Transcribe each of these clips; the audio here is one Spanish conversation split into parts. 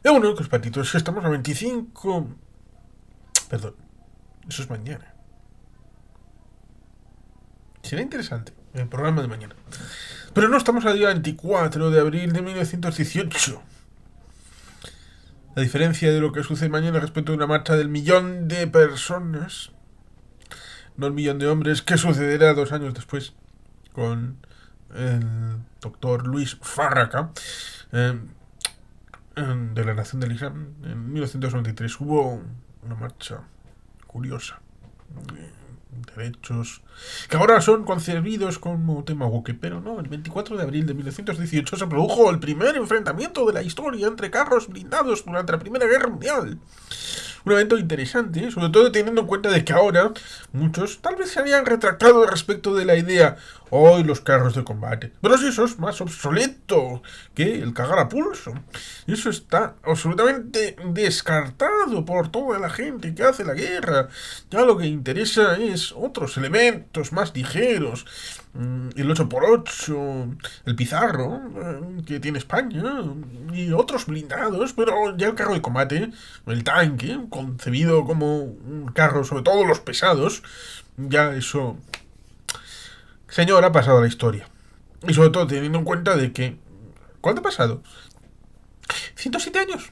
Y bueno, pues patitos, estamos a 25. Perdón, eso es mañana. Será interesante el programa de mañana. Pero no, estamos al día 24 de abril de 1918. A diferencia de lo que sucede mañana respecto a una marcha del millón de personas, no el millón de hombres, que sucederá 2 años después con el doctor Luis Fárraca, eh, de la Nación del Islam. En 1993 hubo una marcha curiosa. Derechos que ahora son concebidos como tema buque, pero no, el 24 de abril de 1918 se produjo el primer enfrentamiento de la historia entre carros blindados durante la Primera Guerra Mundial. Un evento interesante, sobre todo teniendo en cuenta de que ahora muchos tal vez se habían retractado respecto de la idea hoy los carros de combate. Pero si eso es más obsoleto que el cagar a pulso. Eso está absolutamente descartado por toda la gente que hace la guerra. Ya lo que interesa es otros elementos más ligeros. El 8x8, el Pizarro, que tiene España, y otros blindados, pero ya el carro de combate, el tanque, concebido como un carro sobre todo los pesados, ya eso, señor, ha pasado a la historia. Y sobre todo teniendo en cuenta de que... ¿Cuánto ha pasado? 107 años.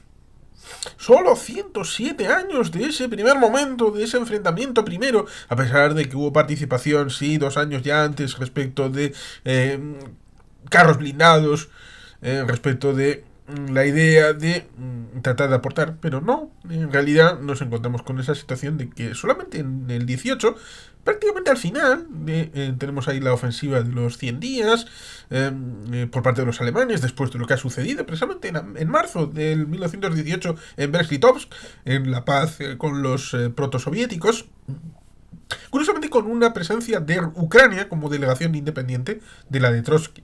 Solo 107 años de ese primer momento, de ese enfrentamiento primero, a pesar de que hubo participación, sí, 2 años ya antes respecto de carros blindados, respecto de la idea de tratar de aportar, pero no, en realidad nos encontramos con esa situación de que solamente en el 18, prácticamente al final, tenemos ahí la ofensiva de los 100 días por parte de los alemanes, después de lo que ha sucedido precisamente en marzo del 1918 en Brest-Litovsk, en la paz con los protosoviéticos, curiosamente con una presencia de Ucrania como delegación independiente de la de Trotsky,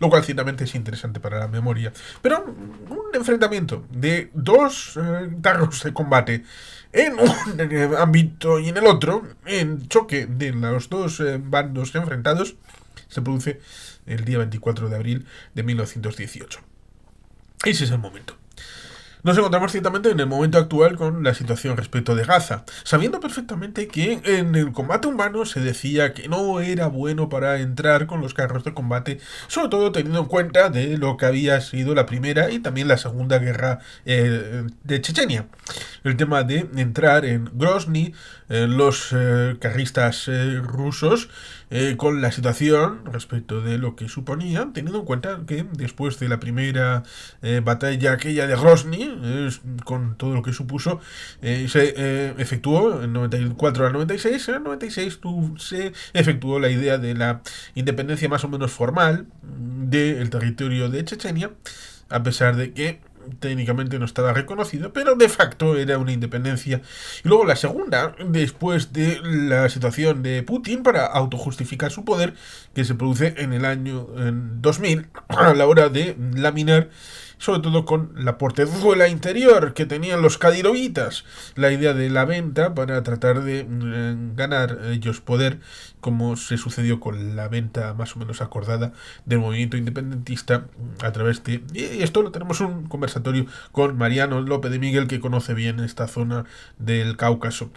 lo cual ciertamente es interesante para la memoria. Pero un enfrentamiento de dos carros de combate en un ámbito y en el otro, en choque de los dos bandos enfrentados, se produce el día 24 de abril de 1918. Ese es el momento. Nos encontramos ciertamente en el momento actual con la situación respecto de Gaza, sabiendo perfectamente que en el combate humano se decía que no era bueno para entrar con los carros de combate, sobre todo teniendo en cuenta de lo que había sido la primera y también la segunda guerra de Chechenia. El tema de entrar en Grozny, los carristas rusos, con la situación respecto de lo que suponía, teniendo en cuenta que después de la primera batalla aquella de Grozny, con todo lo que supuso, se efectuó en 94 al 96. En el 96 se efectuó la idea de la independencia más o menos formal del territorio de Chechenia, a pesar de que técnicamente no estaba reconocido, pero de facto era una independencia. Y luego la segunda, después de la situación de Putin para autojustificar su poder, que se produce en el año 2000, a la hora de laminar, sobre todo con la portezuela interior que tenían los cadirovitas, la idea de la venta para tratar de ganar ellos poder, como se sucedió con la venta más o menos acordada del movimiento independentista a través de... Y esto lo tenemos un conversatorio con Mariano López de Miguel, que conoce bien esta zona del Cáucaso,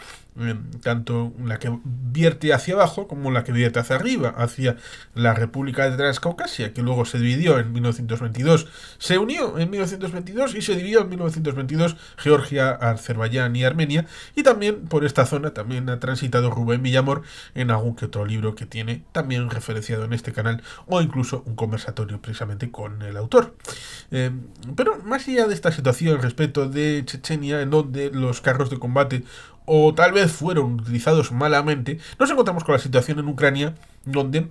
tanto la que vierte hacia abajo como la que vierte hacia arriba, hacia la República de Transcaucasia, que luego se dividió en 1922, se unió en 1922 y se dividió en 1922 Georgia, Azerbaiyán y Armenia, y también por esta zona también ha transitado Rubén Villamor en algún que otro libro que tiene también referenciado en este canal, o incluso un conversatorio precisamente con el autor. Eh, pero más allá de esta situación respecto de Chechenia, en donde los carros de combate o tal vez fueron utilizados malamente, nos encontramos con la situación en Ucrania, donde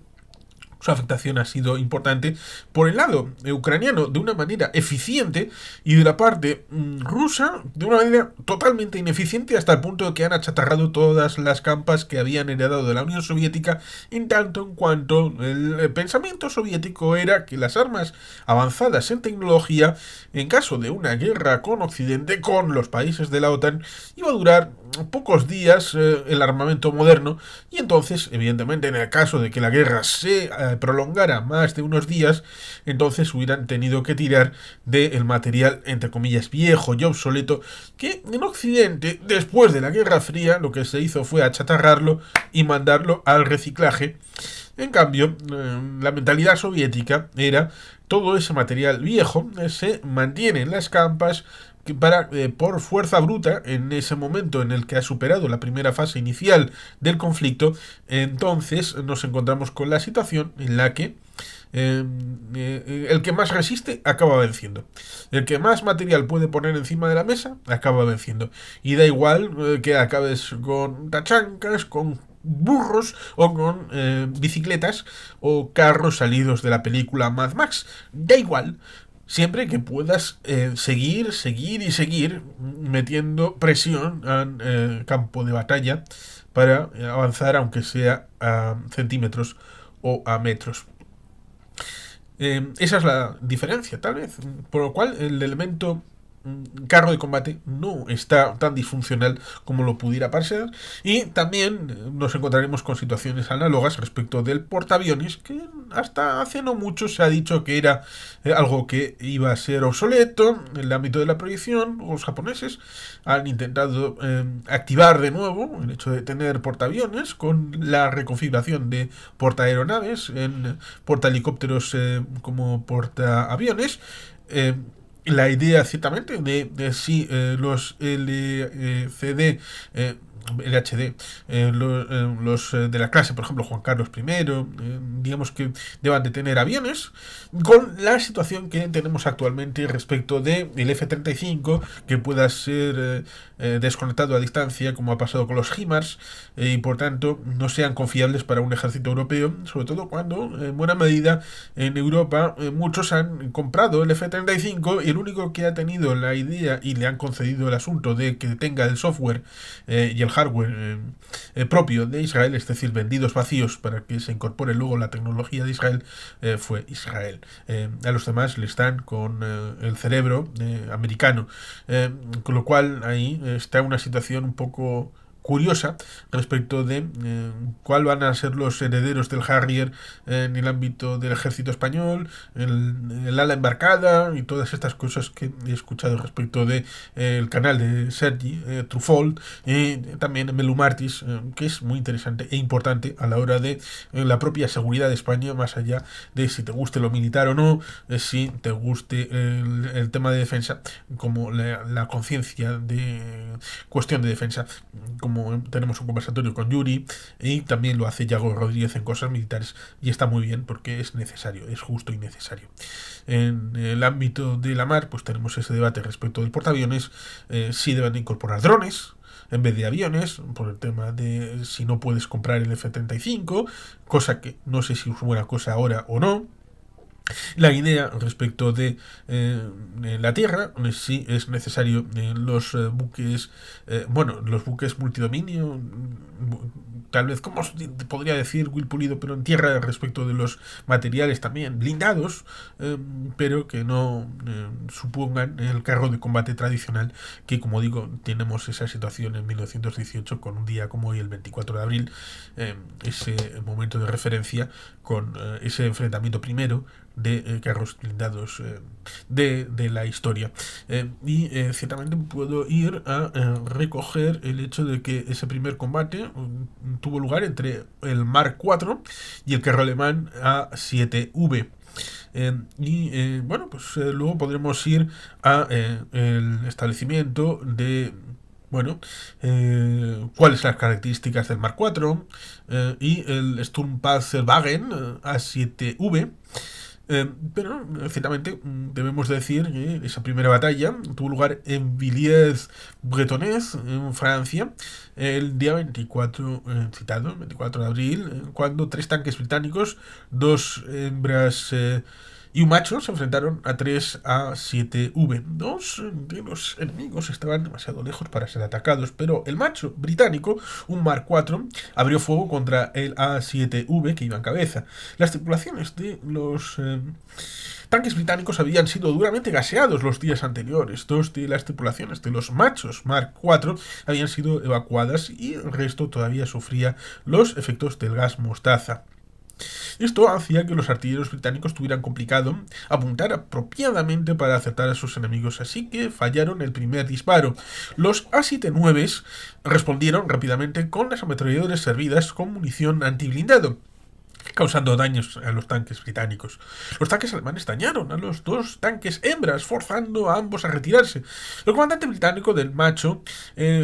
su afectación ha sido importante por el lado ucraniano de una manera eficiente y de la parte rusa de una manera totalmente ineficiente, hasta el punto de que han achatarrado todas las campas que habían heredado de la Unión Soviética, en tanto en cuanto el pensamiento soviético era que las armas avanzadas en tecnología, en caso de una guerra con Occidente, con los países de la OTAN, iba a durar pocos días el armamento moderno, y entonces, evidentemente, en el caso de que la guerra se prolongara más de unos días, entonces hubieran tenido que tirar del material, entre comillas, viejo y obsoleto, que en Occidente, después de la Guerra Fría, lo que se hizo fue achatarrarlo y mandarlo al reciclaje. En cambio, la mentalidad soviética era todo ese material viejo se mantiene en las campas para, por fuerza bruta, en ese momento en el que ha superado la primera fase inicial del conflicto, entonces nos encontramos con la situación en la que el que más resiste acaba venciendo. El que más material puede poner encima de la mesa acaba venciendo. Y da igual que acabes con tachancas, con burros o con bicicletas o carros salidos de la película Mad Max. Da igual. Siempre que puedas seguir, seguir y seguir metiendo presión al campo de batalla para avanzar, aunque sea a centímetros o a metros. Esa es la diferencia, tal vez. Por lo cual, el elemento carro de combate no está tan disfuncional como lo pudiera parecer. Y también nos encontraremos con situaciones análogas respecto del portaaviones, que hasta hace no mucho se ha dicho que era algo que iba a ser obsoleto en el ámbito de la proyección. Los japoneses han intentado activar de nuevo el hecho de tener portaaviones con la reconfiguración de portaaeronaves en portahelicópteros como portaaviones. La idea, ciertamente, de si los LCD, LHD, los de la clase, por ejemplo, Juan Carlos I, digamos que deban de tener aviones, con la situación que tenemos actualmente respecto del F-35, que pueda ser desconectado a distancia, como ha pasado con los HIMARS, y por tanto no sean confiables para un ejército europeo, sobre todo cuando, en buena medida, en Europa muchos han comprado el F-35 y el único que ha tenido la idea y le han concedido el asunto de que tenga el software y el hardware propio de Israel, es decir, vendidos vacíos para que se incorpore luego la tecnología de Israel, fue Israel. A los demás le están con el cerebro americano, con lo cual ahí está una situación un poco curiosa respecto de cuál van a ser los herederos del Harrier en el ámbito del ejército español, el ala embarcada y todas estas cosas que he escuchado respecto de el canal de Sergi Truffaut y también Melu Martis, que es muy interesante e importante a la hora de la propia seguridad de España, más allá de si te guste lo militar o no, si te guste el tema de defensa, como la conciencia de cuestión de defensa, como tenemos un conversatorio con Yuri y también lo hace Yago Rodríguez en cosas militares y está muy bien porque es necesario, es justo y necesario. En el ámbito de la mar pues tenemos ese debate respecto del portaaviones, si deben incorporar drones en vez de aviones, por el tema de si no puedes comprar el F-35, cosa que no sé si es buena cosa ahora o no. La idea respecto de la Tierra, si es necesario los buques, los buques multidominio, tal vez, como podría decir Will Pulido, pero en tierra respecto de los materiales también blindados, pero que no supongan el carro de combate tradicional, que como digo, tenemos esa situación en 1918 con un día como hoy, el 24 de abril, ese momento de referencia con ese enfrentamiento primero de carros blindados de la historia. Ciertamente puedo ir a recoger el hecho de que ese primer combate tuvo lugar entre el Mark IV y el carro alemán A7V. Luego podremos ir a el establecimiento de cuáles son las características del Mark IV y el Sturmpanzerwagen A7V. Pero ciertamente debemos decir que esa primera batalla tuvo lugar en Villiers-Bretonneux, en Francia, el día 24, 24 de abril, cuando 3 tanques británicos, 2 hembras y un macho se enfrentaron a 3 A7V. Dos de los enemigos estaban demasiado lejos para ser atacados, pero el macho británico, un Mark IV, abrió fuego contra el A7V que iba en cabeza. Las tripulaciones de los tanques británicos habían sido duramente gaseados los días anteriores. Dos de las tripulaciones de los machos Mark IV habían sido evacuadas y el resto todavía sufría los efectos del gas mostaza. Esto hacía que los artilleros británicos tuvieran complicado apuntar apropiadamente para acertar a sus enemigos, así que fallaron el primer disparo. Los A-7-9 respondieron rápidamente con las ametralladoras servidas con munición antiblindado, causando daños a los tanques británicos. Los tanques alemanes dañaron a los dos tanques hembras, forzando a ambos a retirarse. El comandante británico del macho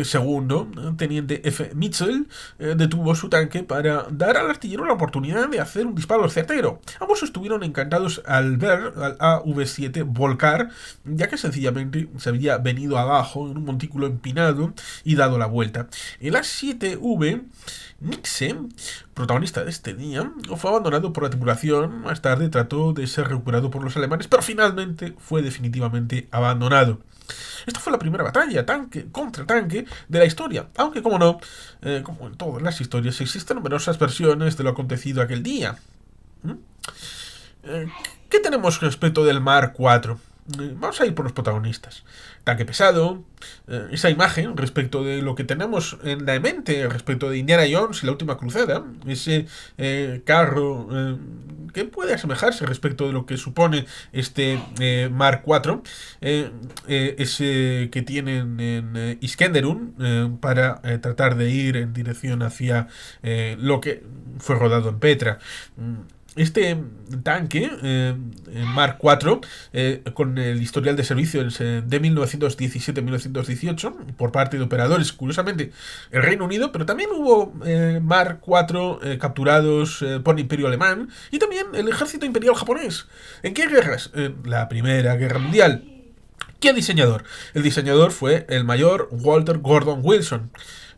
segundo, teniente F. Mitchell, detuvo su tanque para dar al artillero la oportunidad de hacer un disparo certero. Ambos estuvieron encantados al ver al AV-7 volcar, ya que sencillamente se había venido abajo en un montículo empinado y dado la vuelta. El A-7V Nixe, protagonista de este día, fue abandonado por la tripulación. Más tarde trató de ser recuperado por los alemanes, pero finalmente fue definitivamente abandonado. Esta fue la primera batalla tanque contra tanque de la historia, aunque como no, como en todas las historias, existen numerosas versiones de lo acontecido aquel día. ¿Qué tenemos respecto del Mark IV? Vamos a ir por los protagonistas. Tanque pesado, esa imagen respecto de lo que tenemos en la mente respecto de Indiana Jones y la última cruzada, ese carro que puede asemejarse respecto de lo que supone este Mark IV, ese que tienen en Iskenderun para tratar de ir en dirección hacia lo que fue rodado en Petra. Este tanque, Mark IV, con el historial de servicio de 1917-1918, por parte de operadores, curiosamente, el Reino Unido, pero también hubo Mark IV capturados por el Imperio Alemán y también el ejército imperial japonés. ¿En qué guerras? La Primera Guerra Mundial. ¿Qué diseñador? El diseñador fue el mayor Walter Gordon Wilson,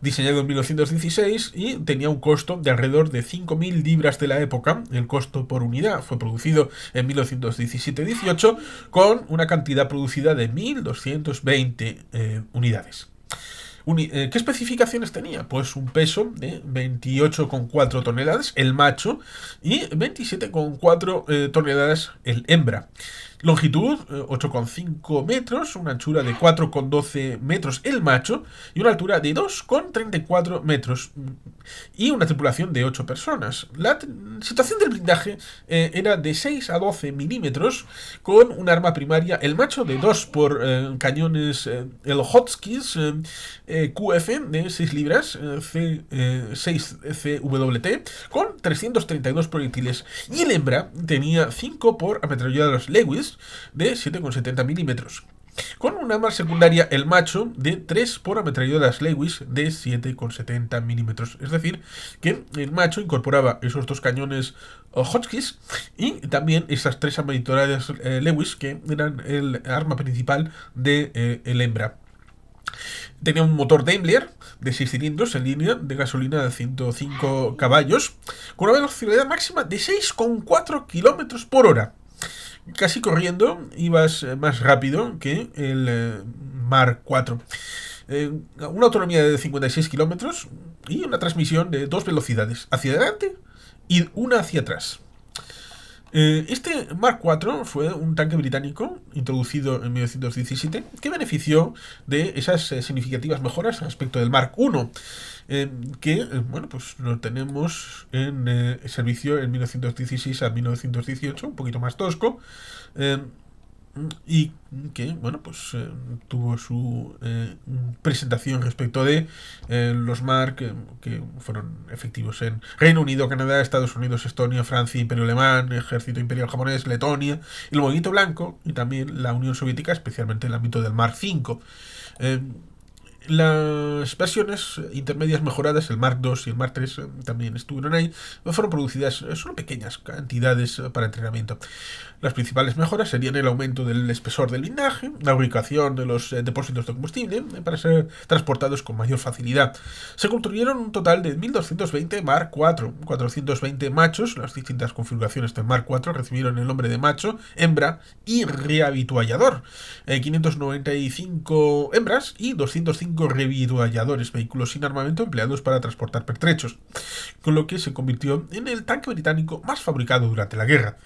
diseñado en 1916 y tenía un costo de alrededor de 5.000 libras de la época. El costo por unidad fue producido en 1917-18 con una cantidad producida de 1.220 unidades. ¿Qué especificaciones tenía? Pues un peso de 28,4 toneladas el macho y 27,4 toneladas el hembra. Longitud 8,5 metros, una anchura de 4,12 metros el macho y una altura de 2,34 metros y una tripulación de 8 personas. La situación del blindaje era de 6 a 12 milímetros con un arma primaria, el macho de 2 por cañones el Hotchkiss QF de 6 libras C6 CWT con 332 proyectiles y el hembra tenía 5 por ametralladoras Lewis de 7,70 milímetros. Con un arma secundaria, el macho de 3 por ametralladoras Lewis de 7,70 milímetros. Es decir, que el macho incorporaba esos dos cañones Hotchkiss y también esas 3 ametralladoras Lewis que eran el arma principal de el hembra. Tenía un motor Daimler de 6 cilindros en línea de gasolina de 105 caballos con una velocidad máxima de 6,4 kilómetros por hora. Casi corriendo, ibas más rápido que el Mark IV. Una autonomía de 56 kilómetros y una transmisión de 2 velocidades, hacia adelante y una hacia atrás. Este Mark IV fue un tanque británico introducido en 1917 que benefició de esas significativas mejoras respecto del Mark I, que bueno, pues lo tenemos en servicio en 1916 a 1918, un poquito más tosco, y que bueno, pues tuvo su presentación respecto de los Mark que fueron efectivos en Reino Unido, Canadá, Estados Unidos, Estonia, Francia, Imperio Alemán, Ejército Imperial Japonés, Letonia, el Movimiento Blanco y también la Unión Soviética, especialmente en el ámbito del Mark V. Las versiones intermedias mejoradas, el Mark II y el Mark III, también estuvieron ahí, fueron producidas solo pequeñas cantidades para entrenamiento. Las principales mejoras serían el aumento del espesor del blindaje, la ubicación de los depósitos de combustible para ser transportados con mayor facilidad. Se construyeron un total de 1220 Mark IV, 420 machos. Las distintas configuraciones del Mark IV recibieron el nombre de macho, hembra y reavituallador. 595 hembras y 205 revitualladores, vehículos sin armamento empleados para transportar pertrechos, con lo que se convirtió en el tanque británico más fabricado durante la guerra.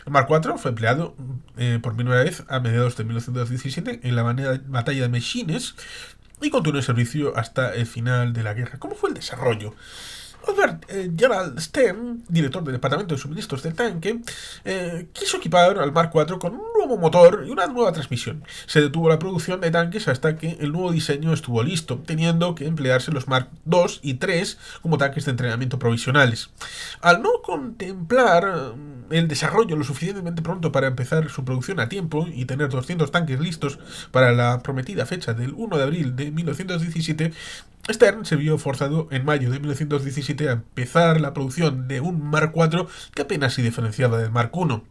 El Mark IV fue empleado por primera vez a mediados de 1917 en la batalla de Messines y continuó el servicio hasta el final de la guerra. ¿Cómo fue el desarrollo? Albert Gerald Stern, director del Departamento de Suministros del tanque, quiso equipar al Mark IV con un nuevo motor y una nueva transmisión. Se detuvo la producción de tanques hasta que el nuevo diseño estuvo listo, teniendo que emplearse los Mark II y III como tanques de entrenamiento provisionales. Al no contemplar el desarrollo lo suficientemente pronto para empezar su producción a tiempo y tener 200 tanques listos para la prometida fecha del 1 de abril de 1917, Stern se vio forzado en mayo de 1917 a empezar la producción de un Mark IV que apenas se diferenciaba del Mark I.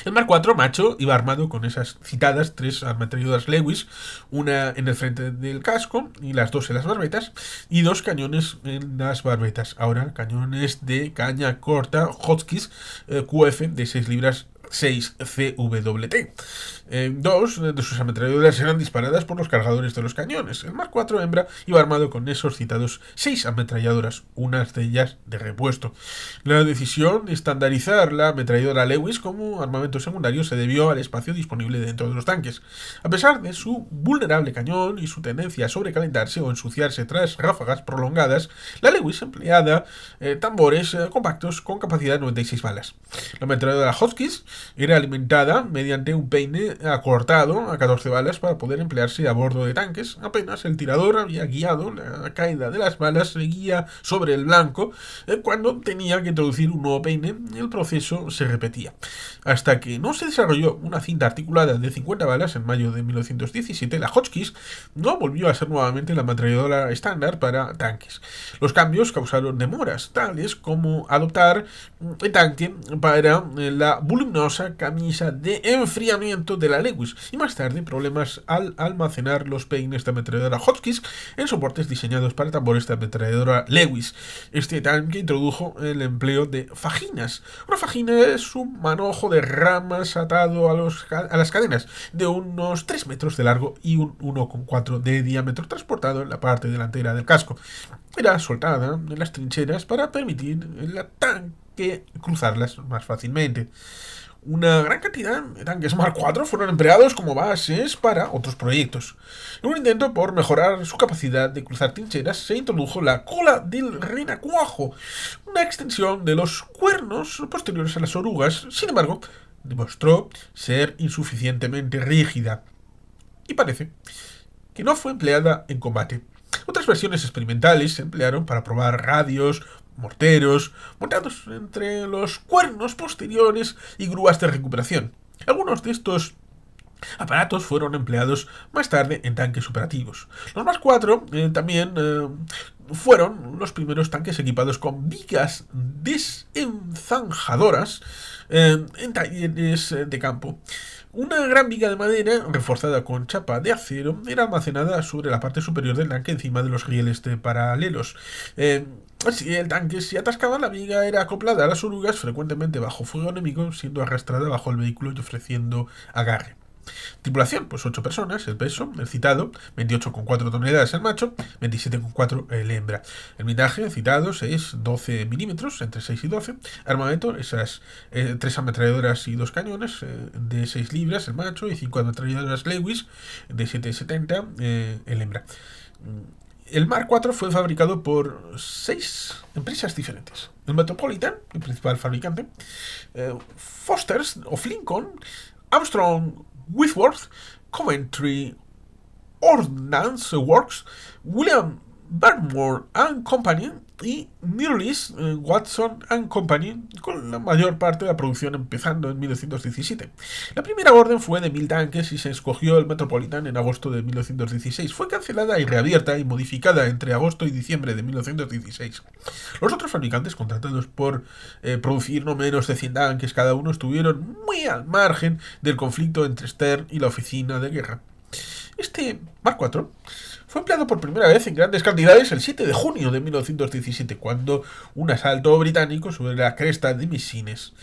El Mark IV macho iba armado con esas citadas 3 ametralladoras Lewis, una en el frente del casco y las 2 en las barbetas, y 2 cañones en las barbetas. Ahora cañones de caña corta Hotchkiss QF de 6 libras 6 CWT. Dos de sus ametralladoras eran disparadas por los cargadores de los cañones. El Mark IV hembra iba armado con esos citados 6 ametralladoras, unas de ellas de repuesto. La decisión de estandarizar la ametralladora Lewis como armamento secundario se debió al espacio disponible dentro de los tanques. A pesar de su vulnerable cañón y su tendencia a sobrecalentarse o ensuciarse tras ráfagas prolongadas, la Lewis empleaba tambores compactos con capacidad de 96 balas. La ametralladora Hotchkiss era alimentada mediante un peine acortado a 14 balas para poder emplearse a bordo de tanques. Apenas el tirador había guiado la caída de las balas, seguía sobre el blanco. Cuando tenía que introducir un nuevo peine, el proceso se repetía. Hasta que no se desarrolló una cinta articulada de 50 balas en mayo de 1917, la Hotchkiss no volvió a ser nuevamente la ametralladora estándar para tanques. Los cambios causaron demoras, tales como adoptar el tanque para la voluminosa camisa de enfriamiento de la Lewis y más tarde problemas al almacenar los peines de ametralladora Hotchkiss en soportes diseñados para tambores de ametralladora Lewis. Este tanque introdujo el empleo de fajinas. Una fajina es un manojo de ramas atado a las cadenas de unos 3 metros de largo y un 1,4 de diámetro, transportado en la parte delantera del casco. Era soltada en las trincheras para permitir al tanque cruzarlas más fácilmente. Una gran cantidad de tanques Mark IV fueron empleados como bases para otros proyectos. En un intento por mejorar su capacidad de cruzar trincheras, se introdujo la cola del renacuajo, una extensión de los cuernos posteriores a las orugas. Sin embargo, demostró ser insuficientemente rígida y parece que no fue empleada en combate. Otras versiones experimentales se emplearon para probar radios, morteros, montados entre los cuernos posteriores y grúas de recuperación. Algunos de estos aparatos fueron empleados más tarde en tanques operativos. Los Mark IV también fueron los primeros tanques equipados con vigas desenzajadoras en talleres de campo. Una gran viga de madera, reforzada con chapa de acero, era almacenada sobre la parte superior del tanque encima de los rieles de paralelos. Así, el tanque, si atascaba, la viga era acoplada a las orugas, frecuentemente bajo fuego enemigo, siendo arrastrada bajo el vehículo y ofreciendo agarre. Tripulación, pues 8 personas, el peso, el citado, 28,4 toneladas el macho, 27,4 el hembra. El blindaje, citados, es 12 milímetros, entre 6 y 12. Armamento, esas 3 ametralladoras y 2 cañones de 6 libras el macho y 5 ametralladoras Lewis de 7,70 el hembra. El Mark IV fue fabricado por 6 empresas diferentes. El Metropolitan, el principal fabricante, Foster's of Lincoln, Armstrong Whitworth, Coventry Ordnance Works, William Burnmore and Company y Mirrlees Watson and Company, con la mayor parte de la producción empezando en 1917. La primera orden fue de 1000 tanques y se escogió el Metropolitan en agosto de 1916. Fue cancelada y reabierta y modificada entre agosto y diciembre de 1916. Los otros fabricantes contratados por producir no menos de 100 tanques cada uno estuvieron muy al margen del conflicto entre Stern y la oficina de guerra. Este Mark IV fue empleado por primera vez en grandes cantidades el 7 de junio de 1917, cuando un asalto británico sobre la cresta de Messines.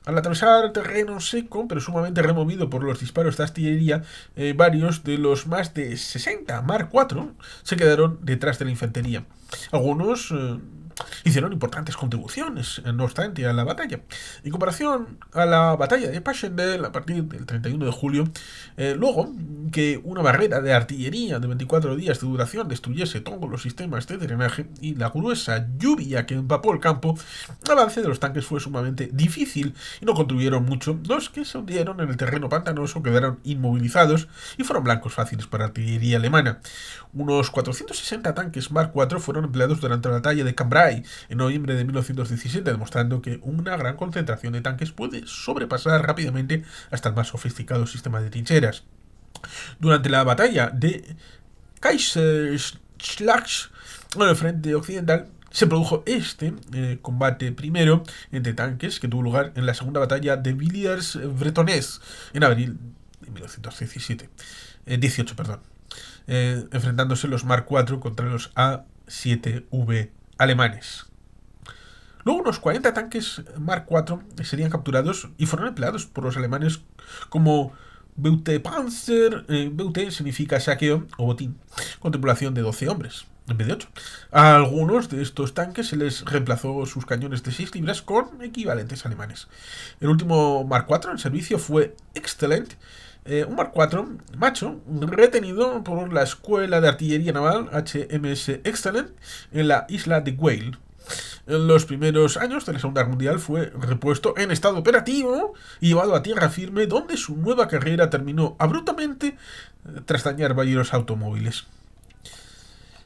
Al atravesar terreno seco, pero sumamente removido por los disparos de artillería, varios de los más de 60 Mark IV se quedaron detrás de la infantería. Algunos hicieron importantes contribuciones, no obstante, a la batalla. En comparación a la batalla de Passchendaele a partir del 31 de julio, luego que una barrera de artillería de 24 días de duración destruyese todos los sistemas de drenaje y la gruesa lluvia que empapó el campo, el avance de los tanques fue sumamente difícil y no contribuyeron mucho. Los que se hundieron en el terreno pantanoso quedaron inmovilizados y fueron blancos fáciles para artillería alemana. Unos 460 tanques Mark IV fueron empleados durante la batalla de Cambrai en noviembre de 1917, demostrando que una gran concentración de tanques puede sobrepasar rápidamente hasta el más sofisticado sistema de trincheras. Durante la batalla de Kaiserschlag en el frente occidental, se produjo combate primero entre tanques que tuvo lugar en la segunda batalla de Villiers-Bretonneux en abril de 1917. 18, perdón. Enfrentándose los Mark IV contra los A7V alemanes. Luego unos 40 tanques Mark IV serían capturados y fueron empleados por los alemanes como Beutepanzer. Beute significa saqueo o botín, con tripulación de 12 hombres en vez de 8. A algunos de estos tanques se les reemplazó sus cañones de 6 libras con equivalentes alemanes. El último Mark IV en servicio fue Excellent, un Mark IV macho retenido por la Escuela de Artillería Naval HMS Excellent en la isla de Whale. En los primeros años de la Segunda Guerra Mundial fue repuesto en estado operativo y llevado a tierra firme, donde su nueva carrera terminó abruptamente tras dañar varios automóviles.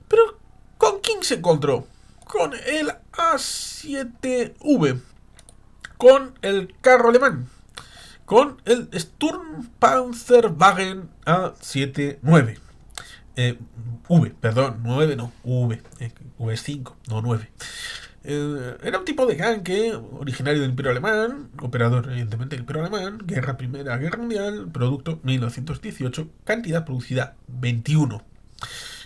Pero, ¿con quién se encontró? Con el A7V, con el carro alemán, con el Sturmpanzerwagen A79. V es 5, no 9. Era un tipo de tanque originario del Imperio Alemán, operador evidentemente del Imperio Alemán, Primera Guerra Mundial, producto 1918, cantidad producida 21.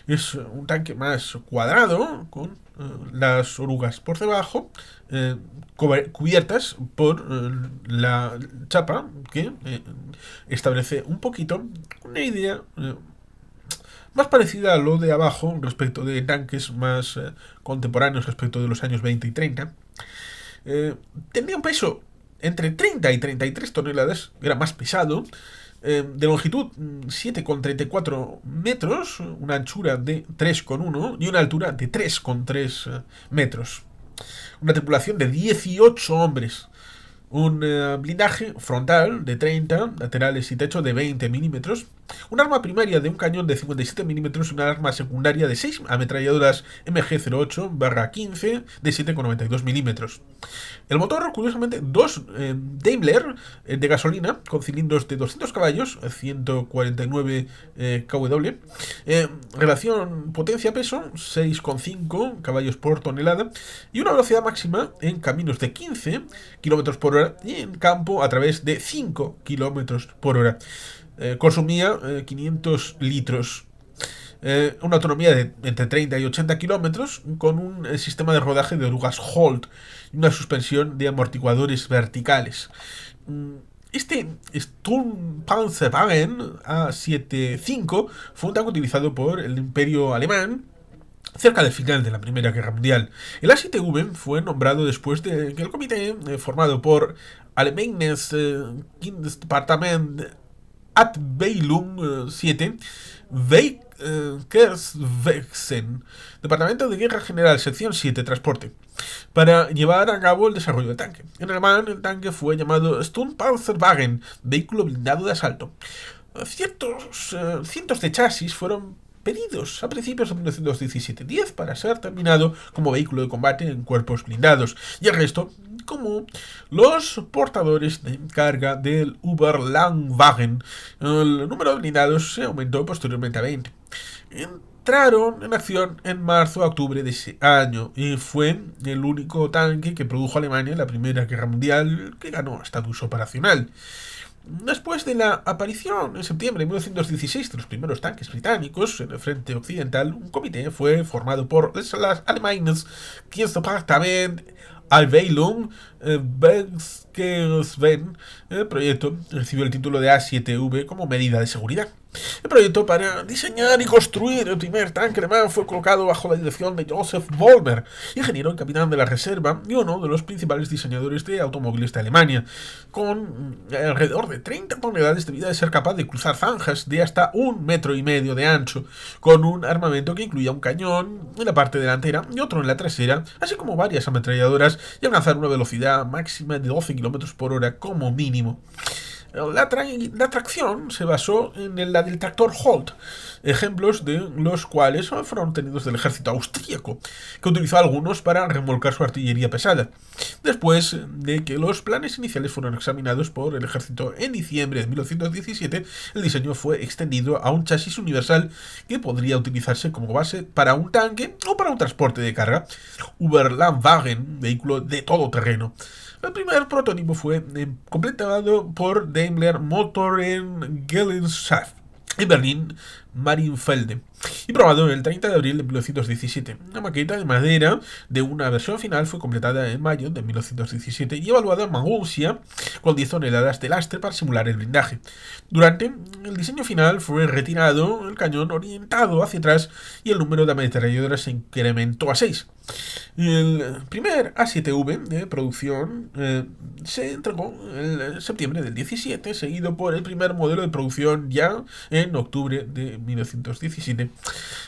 Es un tanque más cuadrado, con las orugas por debajo, cubiertas por la chapa que establece un poquito una idea más parecida a lo de abajo respecto de tanques más contemporáneos respecto de los años 20 y 30. Tenía un peso entre 30 y 33 toneladas, era más pesado, de longitud 7,34 metros, una anchura de 3,1 y una altura de 3,3 metros. Una tripulación de 18 hombres. Un blindaje frontal de 30, laterales y techo de 20 milímetros, un arma primaria de un cañón de 57 milímetros y una arma secundaria de 6 ametralladoras MG08-15 de 7,92 milímetros. El motor, curiosamente, dos Daimler de gasolina con cilindros de 200 caballos, 149 kW, relación potencia-peso, 6,5 caballos por tonelada, y una velocidad máxima en caminos de 15 km por hora y en campo a través de 5 km por hora. Consumía 500 litros. Una autonomía de entre 30 y 80 kilómetros con un sistema de rodaje de orugas Holt y una suspensión de amortiguadores verticales. Este Sturmpanzerwagen A75 fue un tanque utilizado por el Imperio Alemán cerca del final de la Primera Guerra Mundial. El A7V fue nombrado después de que el comité formado por Allgemeines Departement Abteilung 7 Verkehrswesen, Departamento de Guerra General, sección 7, Transporte, para llevar a cabo el desarrollo del tanque. En alemán, el tanque fue llamado Sturmpanzerwagen, vehículo blindado de asalto. Cientos de chasis fueron pedidos a principios de 1917, 10 para ser terminado como vehículo de combate en cuerpos blindados y el resto como los portadores de carga del Überlandwagen. El número de blindados se aumentó posteriormente a 20. Entraron en acción en marzo a octubre de ese año y fue el único tanque que produjo Alemania en la Primera Guerra Mundial que ganó estatus operacional. Después de la aparición en septiembre de 1916 de los primeros tanques británicos en el frente occidental, un comité fue formado por las alemanes Kriegsdepartement Abteilung Bergkehrsven. El proyecto recibió el título de A7V como medida de seguridad. El proyecto para diseñar y construir el primer tanque alemán fue colocado bajo la dirección de Joseph Vollmer, ingeniero y capitán de la reserva y uno de los principales diseñadores de automóviles de Alemania. Con alrededor de 30 toneladas debía de ser capaz de cruzar zanjas de hasta 1,5 metros de ancho, con un armamento que incluía un cañón en la parte delantera y otro en la trasera, así como varias ametralladoras y alcanzar una velocidad máxima de 12 km por hora como mínimo. La tracción se basó en la del tractor Holt, ejemplos de los cuales fueron obtenidos del ejército austríaco, que utilizó algunos para remolcar su artillería pesada. Después de que los planes iniciales fueron examinados por el ejército en diciembre de 1917, el diseño fue extendido a un chasis universal que podría utilizarse como base para un tanque o para un transporte de carga, Überlandwagen, vehículo de todoterreno. El primer prototipo fue completado por Daimler Motor en Gesellschaft en Berlín Marienfelde y probado el 30 de abril de 1917. Una maqueta de madera de una versión final fue completada en mayo de 1917 y evaluada en Maguncia con 10 toneladas de lastre para simular el blindaje. Durante el diseño final fue retirado el cañón orientado hacia atrás y el número de ametralladoras se incrementó a 6. El primer A7V de producción se entregó en septiembre del 17, seguido por el primer modelo de producción ya en octubre de 1917.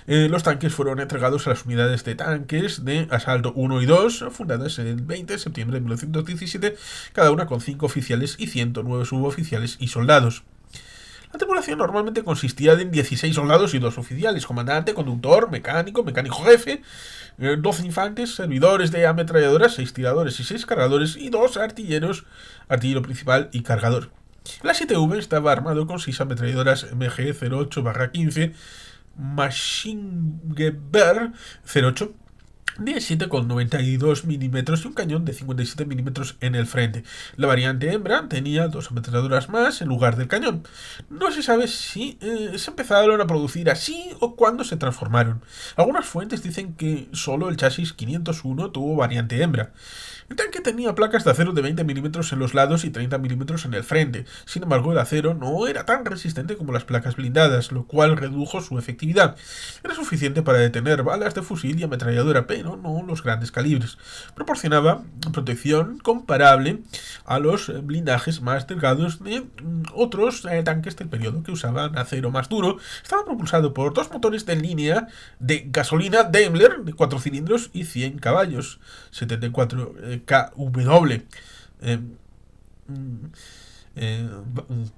Los tanques fueron entregados a las unidades de tanques de asalto 1 y 2, fundadas el 20 de septiembre de 1917, cada una con 5 oficiales y 109 suboficiales y soldados. La tripulación normalmente consistía de 16 soldados y 2 oficiales, comandante, conductor, mecánico jefe, 12 infantes, servidores de ametralladoras, 6 tiradores y 6 cargadores y 2 artilleros, artillero principal y cargador. La 7V estaba armado con 6 ametralladoras MG-08-15 Maschinengewehr 08 de 7,92 milímetros y un cañón de 57 milímetros en el frente. La variante hembra tenía 2 ametralladoras más en lugar del cañón. No se sabe si se empezaron a producir así o cuándo se transformaron. Algunas fuentes dicen que solo el chasis 501 tuvo variante hembra. El tanque tenía placas de acero de 20 milímetros en los lados y 30 milímetros en el frente. Sin embargo, el acero no era tan resistente como las placas blindadas, lo cual redujo su efectividad. Era suficiente para detener balas de fusil y ametralladora, pero no los grandes calibres. Proporcionaba protección comparable a los blindajes más delgados de otros tanques del periodo que usaban acero más duro. Estaba propulsado por 2 motores de línea de gasolina Daimler de 4 cilindros y 100 caballos, 74 kW,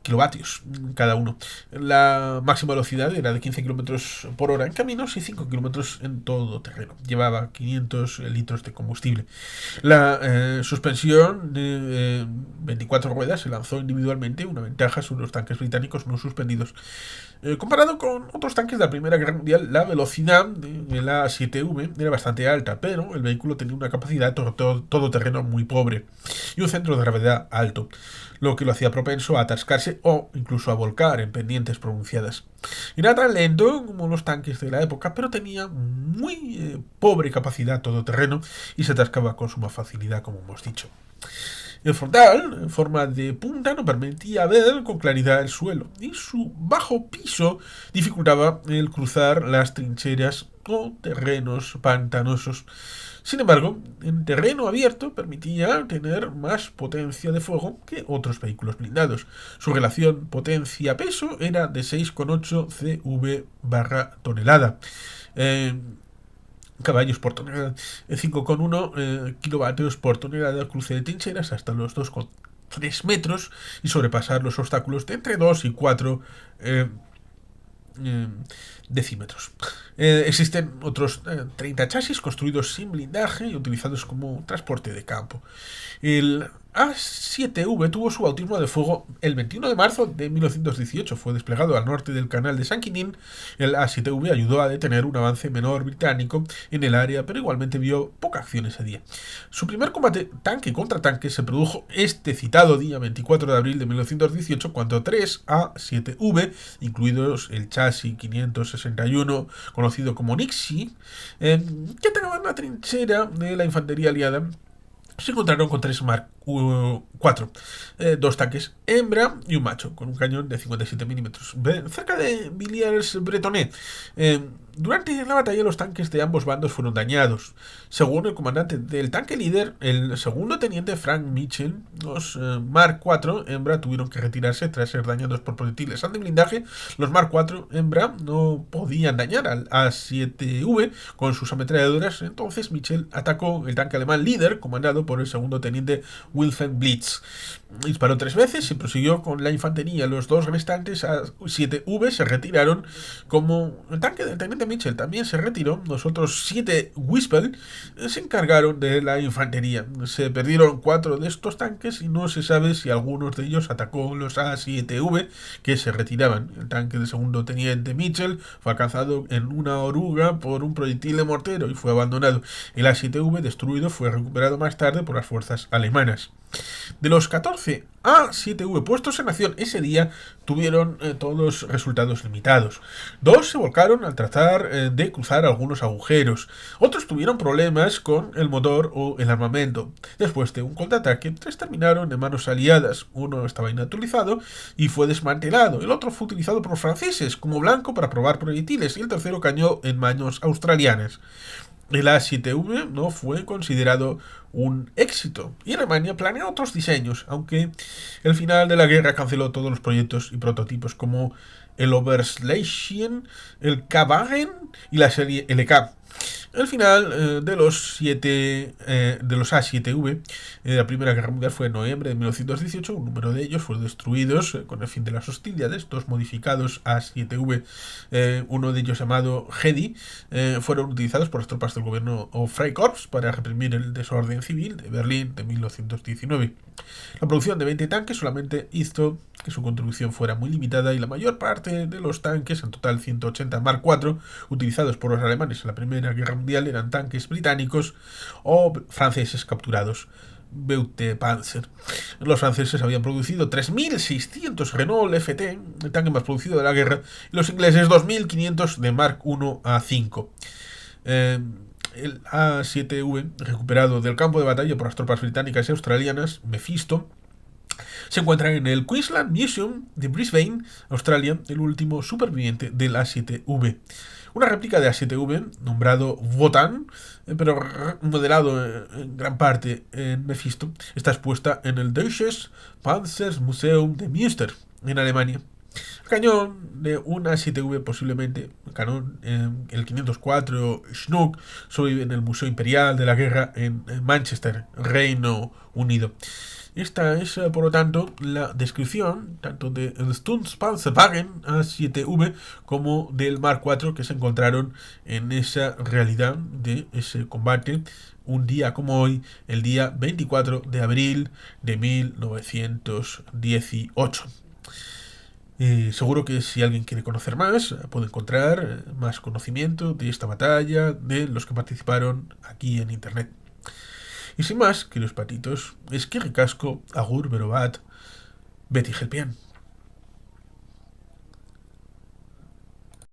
kilovatios cada uno. La máxima velocidad era de 15 km por hora en caminos y 5 km en todo terreno. Llevaba 500 litros de combustible. La suspensión de 24 ruedas se lanzó individualmente, una ventaja sobre los tanques británicos no suspendidos. Comparado con otros tanques de la Primera Guerra Mundial, la velocidad de la 7V era bastante alta, pero el vehículo tenía una capacidad todoterreno muy pobre y un centro de gravedad alto, lo que lo hacía propenso a atascarse o incluso a volcar en pendientes pronunciadas. Era tan lento como los tanques de la época, pero tenía muy pobre capacidad todoterreno y se atascaba con suma facilidad, como hemos dicho. El frontal, en forma de punta, no permitía ver con claridad el suelo, y su bajo piso dificultaba el cruzar las trincheras o terrenos pantanosos. Sin embargo, en terreno abierto permitía tener más potencia de fuego que otros vehículos blindados. Su relación potencia-peso era de 6,8 CV/tonelada. Caballos por tonelada, 5,1 kilovatios por tonelada, cruce de trincheras hasta los 2,3 metros y sobrepasar los obstáculos de entre 2 y 4 decímetros. Existen otros 30 chasis construidos sin blindaje y utilizados como transporte de campo. El A7V tuvo su bautismo de fuego el 21 de marzo de 1918. Fue desplegado al norte del canal de San Quintín. El A7V ayudó a detener un avance menor británico en el área, pero igualmente vio poca acción ese día. Su primer combate tanque contra tanque se produjo este citado día 24 de abril de 1918, cuando 3 A7V, incluidos el chasis 561, conocido como Nixie, que atacaban la trinchera de la infantería aliada, se encontraron con 3 Mark IV, dos tanques hembra y un macho, con un cañón de 57 milímetros, cerca de Villiers-Bretonneux. Durante la batalla los tanques de ambos bandos fueron dañados. Según el comandante del tanque líder, el segundo teniente Frank Mitchell, los Mark IV hembra tuvieron que retirarse tras ser dañados por proyectiles antiblindaje. Los Mark IV hembra no podían dañar al A7V con sus ametralladoras, entonces Mitchell atacó el tanque alemán líder, comandado por el segundo teniente Wilhelm Blitz. Disparó 3 veces y prosiguió con la infantería. Los dos restantes A7V se retiraron. Como el tanque del teniente Mitchell también se retiró, los otros 7 Wispel se encargaron de la infantería. Se perdieron 4 de estos tanques y no se sabe si algunos de ellos atacó los A7V que se retiraban. El tanque del segundo teniente Mitchell fue alcanzado en una oruga por un proyectil de mortero y fue abandonado. El A7V destruido fue recuperado más tarde por las fuerzas alemanas. De los 14 A7V puestos en acción ese día, tuvieron todos resultados limitados. 2 se volcaron al tratar de cruzar algunos agujeros. Otros tuvieron problemas con el motor o el armamento. Después de un contraataque, 3 terminaron en manos aliadas. Uno estaba inutilizado y fue desmantelado. El otro fue utilizado por los franceses como blanco para probar proyectiles y el tercero cayó en manos australianas. El A7V no fue considerado un éxito y Alemania planeó otros diseños, aunque el final de la guerra canceló todos los proyectos y prototipos como el Oberschlesien, el K-Wagen y la serie LK. El final de los A7V de la Primera Guerra Mundial fue en noviembre de 1918. Un número de ellos fueron destruidos con el fin de las hostilidades. 2 modificados A7V, uno de ellos llamado Hedy, fueron utilizados por las tropas del gobierno Freikorps para reprimir el desorden civil de Berlín de 1919. La producción de 20 tanques solamente hizo que su contribución fuera muy limitada y la mayor parte de los tanques, en total 180 Mark IV, utilizados por los alemanes en la Primera Guerra Mundial, eran tanques británicos o franceses capturados. Beutepanzer. Los franceses habían producido 3.600 Renault FT, el tanque más producido de la guerra, y los ingleses 2.500 de Mark I a 5. El A7V, recuperado del campo de batalla por las tropas británicas y australianas, Mephisto, se encuentra en el Queensland Museum de Brisbane, Australia, el último superviviente del A7V. Una réplica de A7V, nombrado Wotan, pero modelado en gran parte en Mephisto, está expuesta en el Deutsches Panzermuseum de Münster, en Alemania. El cañón de un A7V, posiblemente el cañón el 504 Schnuck, sobrevive en el Museo Imperial de la Guerra en Manchester, Reino Unido. Esta es, por lo tanto, la descripción tanto del Sturmpanzerwagen A7V como del Mark IV que se encontraron en esa realidad de ese combate un día como hoy, el día 24 de abril de 1918. Seguro que si alguien quiere conocer más, puede encontrar más conocimiento de esta batalla, de los que participaron aquí en internet. Y sin más, queridos patitos, es que ricasco, agur, berobat, Betty Gelpian.